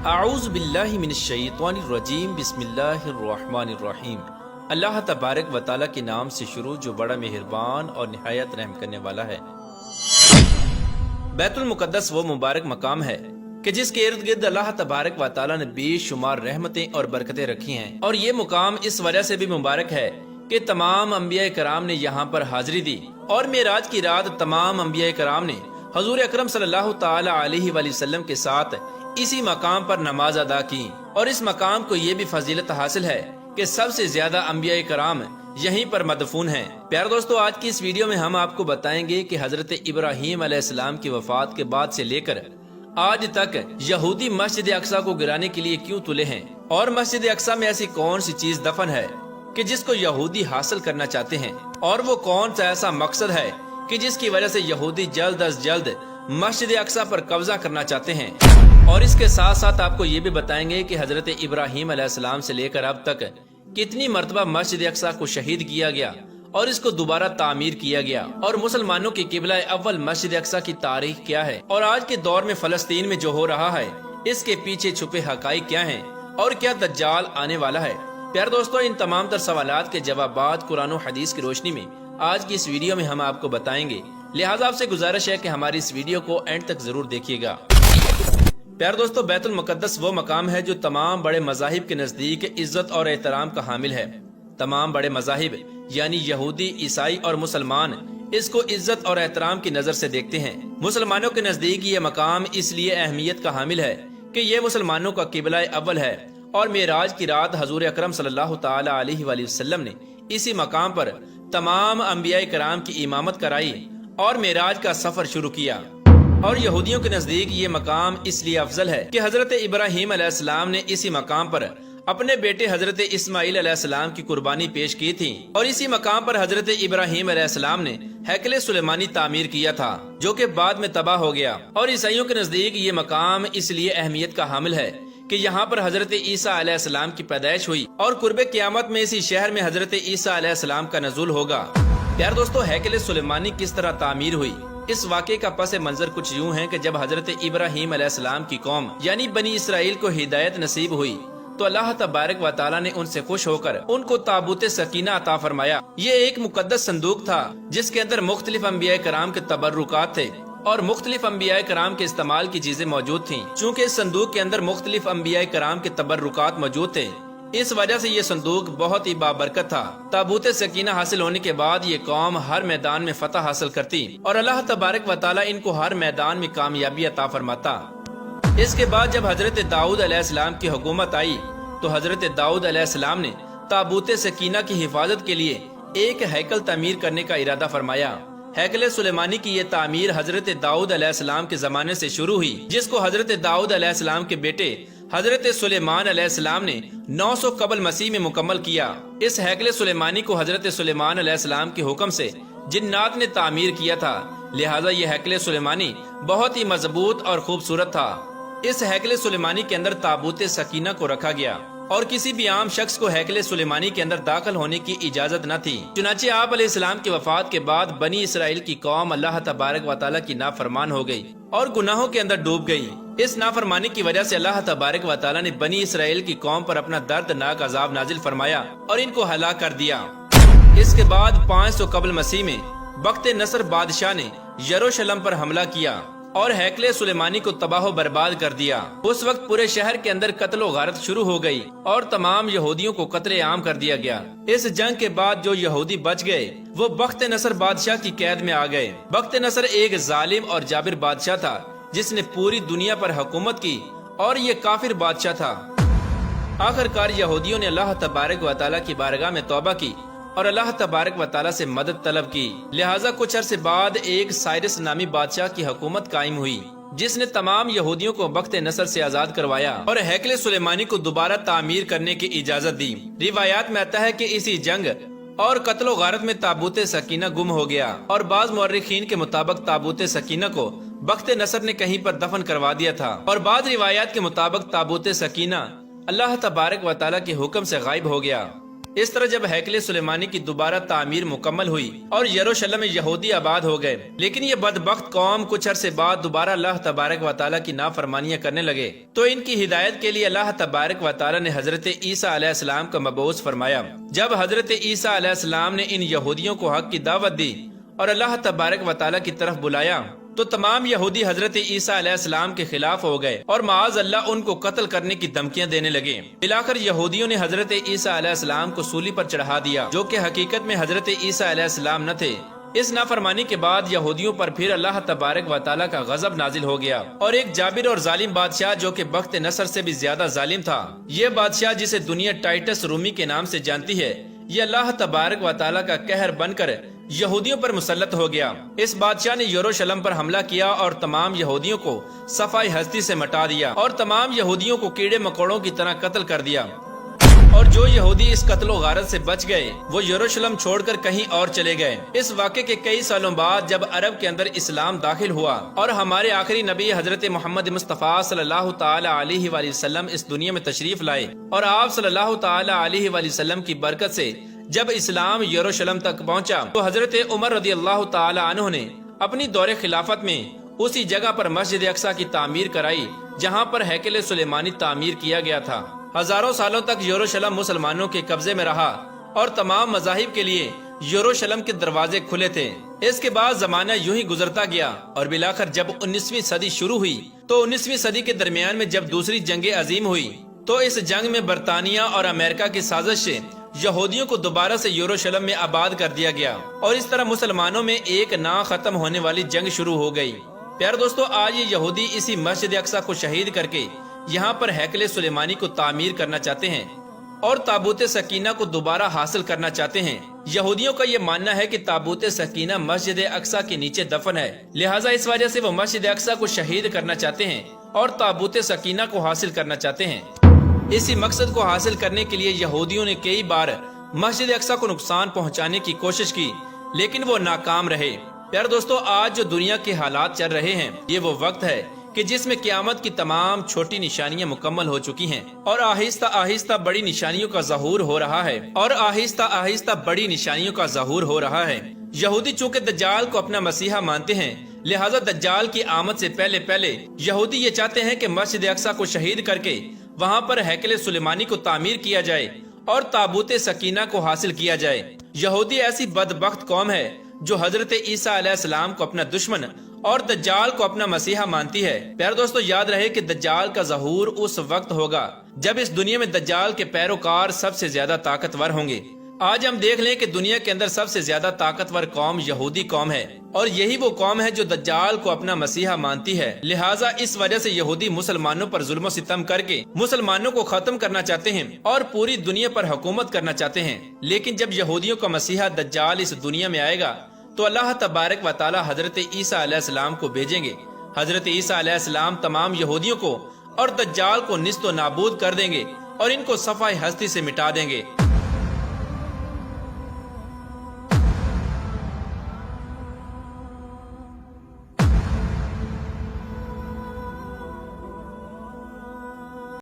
اعوذ باللہ من الشیطان الرجیم بسم اللہ الرحمن الرحیم۔ اللہ تبارک و تعالیٰ کے نام سے شروع جو بڑا مہربان اور نہایت رحم کرنے والا ہے۔ بیت المقدس وہ مبارک مقام ہے کہ جس کے ارد گرد اللہ تبارک و تعالیٰ نے بے شمار رحمتیں اور برکتیں رکھی ہیں، اور یہ مقام اس وجہ سے بھی مبارک ہے کہ تمام انبیاء کرام نے یہاں پر حاضری دی، اور معراج کی رات تمام انبیاء کرام نے حضور اکرم صلی اللہ تعالی علیہ وآلہ وسلم کے ساتھ اسی مقام پر نماز ادا کی، اور اس مقام کو یہ بھی فضیلت حاصل ہے کہ سب سے زیادہ انبیاء کرام یہیں پر مدفون ہیں۔ پیارے دوستو، آج کی اس ویڈیو میں ہم آپ کو بتائیں گے کہ حضرت ابراہیم علیہ السلام کی وفات کے بعد سے لے کر آج تک یہودی مسجد اقصی کو گرانے کے لیے کیوں تلے ہیں، اور مسجد اقصی میں ایسی کون سی چیز دفن ہے کہ جس کو یہودی حاصل کرنا چاہتے ہیں، اور وہ کون سا ایسا مقصد ہے کہ جس کی وجہ سے یہودی جلد از جلد مسجد اقصی پر قبضہ کرنا چاہتے ہیں۔ اور اس کے ساتھ ساتھ آپ کو یہ بھی بتائیں گے کہ حضرت ابراہیم علیہ السلام سے لے کر اب تک کتنی مرتبہ مسجد اقصی کو شہید کیا گیا اور اس کو دوبارہ تعمیر کیا گیا، اور مسلمانوں کی قبلہ اول مسجد اقصی کی تاریخ کیا ہے، اور آج کے دور میں فلسطین میں جو ہو رہا ہے اس کے پیچھے چھپے حقائق کیا ہیں، اور کیا دجال آنے والا ہے۔ پیارے دوستو، ان تمام تر سوالات کے جوابات قرآن و حدیث کی روشنی میں آج کی اس ویڈیو میں ہم آپ کو بتائیں گے، لہٰذا آپ سے گزارش ہے کہ ہماری اس ویڈیو کو اینڈ تک ضرور دیکھیے گا۔ پیارے دوستو، بیت المقدس وہ مقام ہے جو تمام بڑے مذاہب کے نزدیک عزت اور احترام کا حامل ہے۔ تمام بڑے مذاہب یعنی یہودی، عیسائی اور مسلمان اس کو عزت اور احترام کی نظر سے دیکھتے ہیں۔ مسلمانوں کے نزدیک یہ مقام اس لیے اہمیت کا حامل ہے کہ یہ مسلمانوں کا قبلہ اول ہے، اور معراج کی رات حضور اکرم صلی اللہ تعالی علیہ وآلہ وسلم نے اسی مقام پر تمام انبیاء کرام کی امامت کرائی اور معراج کا سفر شروع کیا۔ اور یہودیوں کے نزدیک یہ مقام اس لیے افضل ہے کہ حضرت ابراہیم علیہ السلام نے اسی مقام پر اپنے بیٹے حضرت اسماعیل علیہ السلام کی قربانی پیش کی تھی، اور اسی مقام پر حضرت ابراہیم علیہ السلام نے ہیکل سلیمانی تعمیر کیا تھا جو کہ بعد میں تباہ ہو گیا۔ اور عیسائیوں کے نزدیک یہ مقام اس لیے اہمیت کا حامل ہے کہ یہاں پر حضرت عیسیٰ علیہ السلام کی پیدائش ہوئی، اور قرب قیامت میں اسی شہر میں حضرت عیسیٰ علیہ السلام کا نزول ہوگا۔ پیارے دوستو، ہیکل سلیمانی کس طرح تعمیر ہوئی؟ اس واقعے کا پس منظر کچھ یوں ہے کہ جب حضرت ابراہیم علیہ السلام کی قوم یعنی بنی اسرائیل کو ہدایت نصیب ہوئی تو اللہ تبارک و تعالیٰ نے ان سے خوش ہو کر ان کو تابوت سکینہ عطا فرمایا۔ یہ ایک مقدس صندوق تھا جس کے اندر مختلف انبیاء کرام کے تبرکات تھے، اور مختلف انبیاء کرام کے استعمال کی چیزیں موجود تھیں۔ چونکہ اس صندوق کے اندر مختلف انبیاء کرام کے تبرکات موجود تھے، اس وجہ سے یہ صندوق بہت ہی بابرکت تھا۔ تابوت سکینہ حاصل ہونے کے بعد یہ قوم ہر میدان میں فتح حاصل کرتی، اور اللہ تبارک و تعالیٰ ان کو ہر میدان میں کامیابی عطا فرماتا۔ اس کے بعد جب حضرت داؤد علیہ السلام کی حکومت آئی تو حضرت داؤد علیہ السلام نے تابوت سکینہ کی حفاظت کے لیے ایک ہیکل تعمیر کرنے کا ارادہ فرمایا۔ ہیکل سلیمانی کی یہ تعمیر حضرت داؤد علیہ السلام کے زمانے سے شروع ہوئی، جس کو حضرت داؤد علیہ السلام کے بیٹے حضرت سلیمان علیہ السلام نے 900 قبل مسیح میں مکمل کیا۔ اس ہیکل سلیمانی کو حضرت سلیمان علیہ السلام کے حکم سے جنات نے تعمیر کیا تھا، لہٰذا یہ ہیکل سلیمانی بہت ہی مضبوط اور خوبصورت تھا۔ اس ہیکل سلیمانی کے اندر تابوت سکینہ کو رکھا گیا، اور کسی بھی عام شخص کو ہیکل سلیمانی کے اندر داخل ہونے کی اجازت نہ تھی۔ چنانچہ آپ علیہ السلام کی وفات کے بعد بنی اسرائیل کی قوم اللہ تبارک و تعالیٰ کی نافرمان ہو گئی اور گناہوں کے اندر ڈوب گئی۔ اس نافرمانی کی وجہ سے اللہ تبارک و تعالیٰ نے بنی اسرائیل کی قوم پر اپنا دردناک عذاب نازل فرمایا اور ان کو ہلاک کر دیا۔ اس کے بعد 500 قبل مسیح میں بخت نصر بادشاہ نے یروشلم پر حملہ کیا اور ہیکل سلیمانی کو تباہ و برباد کر دیا۔ اس وقت پورے شہر کے اندر قتل و غارت شروع ہو گئی اور تمام یہودیوں کو قتل عام کر دیا گیا۔ اس جنگ کے بعد جو یہودی بچ گئے وہ بخت نصر بادشاہ کی قید میں آ گئے۔ بخت نصر ایک ظالم اور جابر بادشاہ تھا جس نے پوری دنیا پر حکومت کی، اور یہ کافر بادشاہ تھا۔ آخر کار یہودیوں نے اللہ تبارک و تعالیٰ کی بارگاہ میں توبہ کی اور اللہ تبارک و تعالیٰ سے مدد طلب کی، لہٰذا کچھ عرصے بعد ایک سائرس نامی بادشاہ کی حکومت قائم ہوئی جس نے تمام یہودیوں کو بخت نصر سے آزاد کروایا اور ہیکل سلیمانی کو دوبارہ تعمیر کرنے کی اجازت دی۔ روایات میں آتا ہے کہ اسی جنگ اور قتل و غارت میں تابوت سکینہ گم ہو گیا، اور بعض مورخین کے مطابق تابوت سکینہ کو بخت نصر نے کہیں پر دفن کروا دیا تھا، اور بعض روایات کے مطابق تابوت سکینہ اللہ تبارک و تعالیٰ کے حکم سے غائب ہو گیا۔ اس طرح جب ہیکل سلیمانی کی دوبارہ تعمیر مکمل ہوئی اور یروشلم میں یہودی آباد ہو گئے، لیکن یہ بدبخت قوم کچھ عرصے بعد دوبارہ اللہ تبارک و تعالیٰ کی نافرمانیاں کرنے لگے، تو ان کی ہدایت کے لیے اللہ تبارک و تعالیٰ نے حضرت عیسیٰ علیہ السلام کا مبعوث فرمایا۔ جب حضرت عیسیٰ علیہ السلام نے ان یہودیوں کو حق کی دعوت دی اور اللہ تبارک و تعالیٰ کی طرف بلایا، تو تمام یہودی حضرت عیسیٰ علیہ السلام کے خلاف ہو گئے اور معاذ اللہ ان کو قتل کرنے کی دھمکیاں دینے لگے۔ بلاخر یہودیوں نے حضرت عیسیٰ علیہ السلام کو سولی پر چڑھا دیا، جو کہ حقیقت میں حضرت عیسیٰ علیہ السلام نہ تھے۔ اس نافرمانی کے بعد یہودیوں پر پھر اللہ تبارک و تعالیٰ کا غضب نازل ہو گیا، اور ایک جابر اور ظالم بادشاہ جو کہ بخت نصر سے بھی زیادہ ظالم تھا، یہ بادشاہ جسے دنیا ٹائٹس رومی کے نام سے جانتی ہے، یہ اللہ تبارک و تعالیٰ کا قہر بن کر یہودیوں پر مسلط ہو گیا۔ اس بادشاہ نے یروشلم پر حملہ کیا اور تمام یہودیوں کو صفائی ہستی سے مٹا دیا اور تمام یہودیوں کو کیڑے مکوڑوں کی طرح قتل کر دیا، اور جو یہودی اس قتل و غارت سے بچ گئے وہ یروشلم چھوڑ کر کہیں اور چلے گئے۔ اس واقعے کے کئی سالوں بعد جب عرب کے اندر اسلام داخل ہوا اور ہمارے آخری نبی حضرت محمد مصطفیٰ صلی اللہ تعالی علیہ وآلہ وسلم اس دنیا میں تشریف لائے، اور آپ صلی اللہ تعالی علیہ وآلہ وسلم کی برکت سے جب اسلام یروشلم تک پہنچا، تو حضرت عمر رضی اللہ تعالی عنہ نے اپنی دور خلافت میں اسی جگہ پر مسجد اقصی کی تعمیر کرائی جہاں پر ہیکل سلیمانی تعمیر کیا گیا تھا۔ ہزاروں سالوں تک یروشلم مسلمانوں کے قبضے میں رہا اور تمام مذاہب کے لیے یروشلم کے دروازے کھلے تھے۔ اس کے بعد زمانہ یوں ہی گزرتا گیا، اور بلاخر جب 19ویں صدی شروع ہوئی تو 19ویں صدی کے درمیان میں جب دوسری جنگ عظیم ہوئی، تو اس جنگ میں برطانیہ اور امریکہ کی سازش سے یہودیوں کو دوبارہ سے یروشلم میں آباد کر دیا گیا، اور اس طرح مسلمانوں میں ایک نہ ختم ہونے والی جنگ شروع ہو گئی۔ پیارے دوستو، آج یہ یہودی اسی مسجد اقصی کو شہید کر کے یہاں پر ہیکل سلیمانی کو تعمیر کرنا چاہتے ہیں اور تابوت سکینہ کو دوبارہ حاصل کرنا چاہتے ہیں۔ یہودیوں کا یہ ماننا ہے کہ تابوت سکینہ مسجد اقصی کے نیچے دفن ہے، لہٰذا اس وجہ سے وہ مسجد اقصی کو شہید کرنا چاہتے ہیں اور تابوت سکینہ کو حاصل کرنا چاہتے ہیں۔ اسی مقصد کو حاصل کرنے کے لیے یہودیوں نے کئی بار مسجد اقصی کو نقصان پہنچانے کی کوشش کی، لیکن وہ ناکام رہے۔ پیارے دوستو، آج جو دنیا کے حالات چل رہے ہیں، یہ وہ وقت ہے کہ جس میں قیامت کی تمام چھوٹی نشانیاں مکمل ہو چکی ہیں، اور آہستہ آہستہ بڑی نشانیوں کا ظہور ہو رہا ہے، یہودی چونکہ دجال کو اپنا مسیحا مانتے ہیں، لہٰذا دجال کی آمد سے پہلے یہودی یہ چاہتے ہیں کہ مسجد اقصی کو شہید کر کے وہاں پر ہیکل سلیمانی کو تعمیر کیا جائے اور تابوت سکینہ کو حاصل کیا جائے۔ یہودی ایسی بدبخت قوم ہے جو حضرت عیسیٰ علیہ السلام کو اپنا دشمن اور دجال کو اپنا مسیحا مانتی ہے۔ پیارے دوستو، یاد رہے کہ دجال کا ظہور اس وقت ہوگا جب اس دنیا میں دجال کے پیروکار سب سے زیادہ طاقتور ہوں گے۔ آج ہم دیکھ لیں کہ دنیا کے اندر سب سے زیادہ طاقتور قوم یہودی قوم ہے، اور یہی وہ قوم ہے جو دجال کو اپنا مسیحا مانتی ہے۔ لہٰذا اس وجہ سے یہودی مسلمانوں پر ظلم و ستم کر کے مسلمانوں کو ختم کرنا چاہتے ہیں اور پوری دنیا پر حکومت کرنا چاہتے ہیں۔ لیکن جب یہودیوں کا مسیحا دجال اس دنیا میں آئے گا تو اللہ تبارک و تعالی حضرت عیسیٰ علیہ السلام کو بھیجیں گے۔ حضرت عیسیٰ علیہ السلام تمام یہودیوں کو اور دجال کو نیست و نابود کر دیں گے اور ان کو صفحہ ہستی سے مٹا دیں گے۔